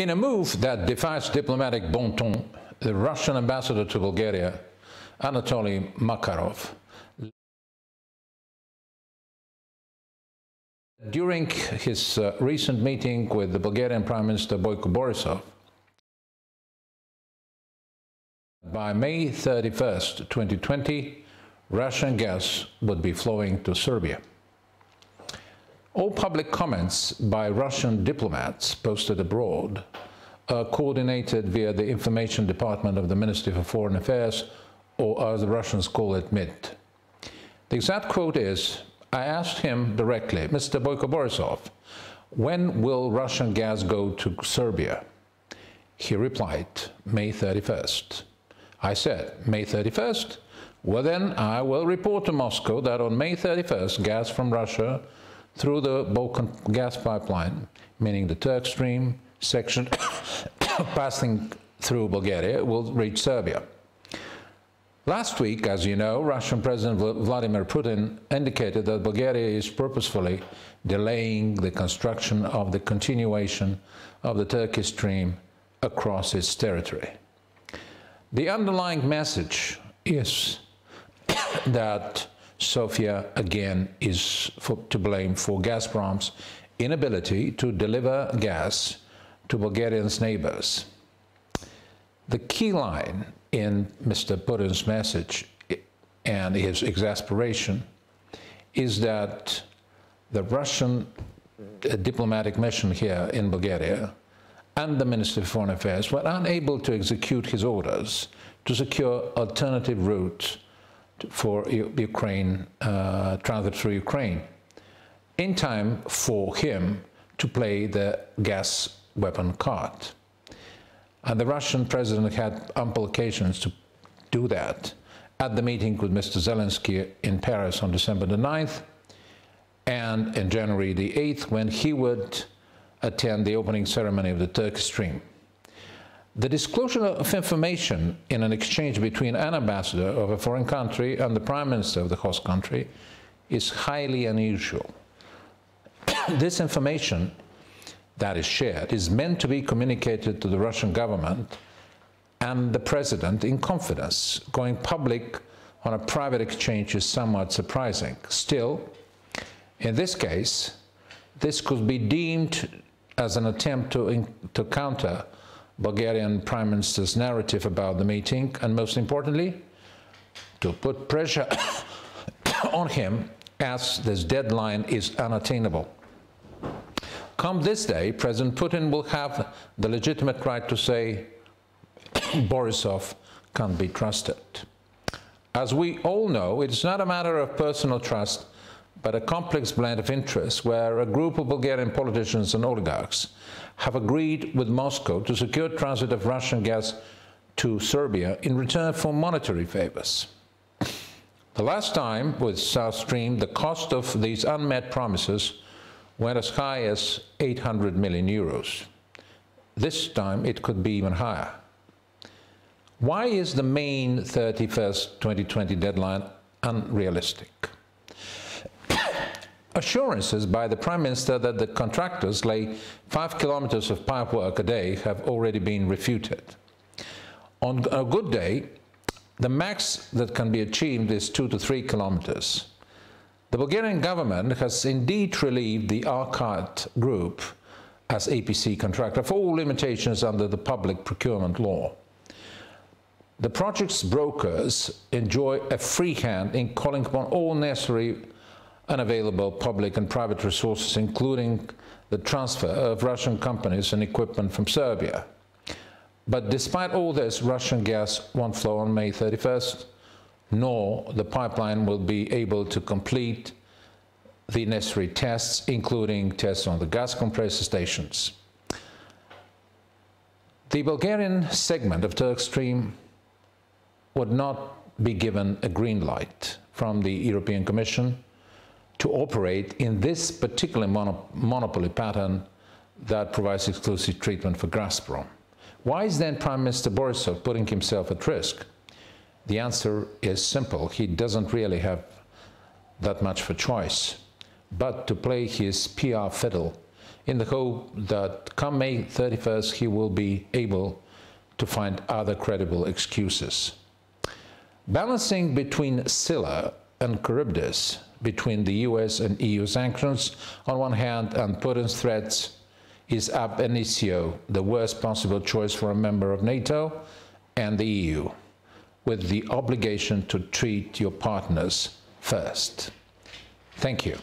In a move that defies diplomatic bon ton, the Russian ambassador to Bulgaria, Anatoly Makarov, during his recent meeting with the Bulgarian Prime Minister Boyko Borisov, by May 31st, 2020, Russian gas would be flowing to Serbia. All public comments by Russian diplomats posted abroad are coordinated via the Information Department of the Ministry for Foreign Affairs, or as the Russians call it, MID. The exact quote is, I asked him directly, Mr. Boyko Borisov, when will Russian gas go to Serbia? He replied, May 31st. I said, May 31st? Well then, I will report to Moscow that on May 31st, gas from Russia through the Balkan gas pipeline, meaning the Turk Stream section passing through Bulgaria, will reach Serbia. Last week, as you know, Russian President Vladimir Putin indicated that Bulgaria is purposefully delaying the construction of the continuation of the Turkish Stream across its territory. The underlying message is that Sofia again is to blame for Gazprom's inability to deliver gas to Bulgarians' neighbors. The key line in Mr. Putin's message and his exasperation is that the Russian diplomatic mission here in Bulgaria and the Ministry of Foreign Affairs were unable to execute his orders to secure alternative routes for Ukraine, transit through Ukraine, in time for him to play the gas weapon card. And the Russian president had ample occasions to do that at the meeting with Mr. Zelensky in Paris on December the 9th and in January the 8th, when he would attend the opening ceremony of the Turkish Stream. The disclosure of information in an exchange between an ambassador of a foreign country and the prime minister of the host country is highly unusual. This information that is shared is meant to be communicated to the Russian government and the president in confidence. Going public on a private exchange is somewhat surprising. Still, in this case, this could be deemed as an attempt to counter Bulgarian Prime Minister's narrative about the meeting, and most importantly, to put pressure on him as this deadline is unattainable. Come this day, President Putin will have the legitimate right to say Borisov can't be trusted. As we all know, it's not a matter of personal trust, but a complex blend of interests where a group of Bulgarian politicians and oligarchs have agreed with Moscow to secure transit of Russian gas to Serbia in return for monetary favors. The last time with South Stream, the cost of these unmet promises went as high as 800 million euros. This time it could be even higher. Why is the May 31st, 2020 deadline unrealistic? Assurances by the Prime Minister that the contractors lay 5 kilometers of pipework a day have already been refuted. On a good day, the max that can be achieved is 2 to 3 kilometers. The Bulgarian government has indeed relieved the Arcad Group as APC contractor of all limitations under the public procurement law. The project's brokers enjoy a free hand in calling upon all necessary unavailable public and private resources, including the transfer of Russian companies and equipment from Serbia. But despite all this, Russian gas won't flow on May 31st, nor the pipeline will be able to complete the necessary tests, including tests on the gas compressor stations. The Bulgarian segment of Turk Stream would not be given a green light from the European Commission to operate in this particular monopoly pattern that provides exclusive treatment for Gazprom. Why is then Prime Minister Borisov putting himself at risk? The answer is simple. He doesn't really have that much of a choice but to play his PR fiddle in the hope that come May 31st he will be able to find other credible excuses. Balancing between Scylla and Charybdis, between the US and EU sanctions on one hand and Putin's threats, is ab initio the worst possible choice for a member of NATO and the EU, with the obligation to treat your partners first. Thank you.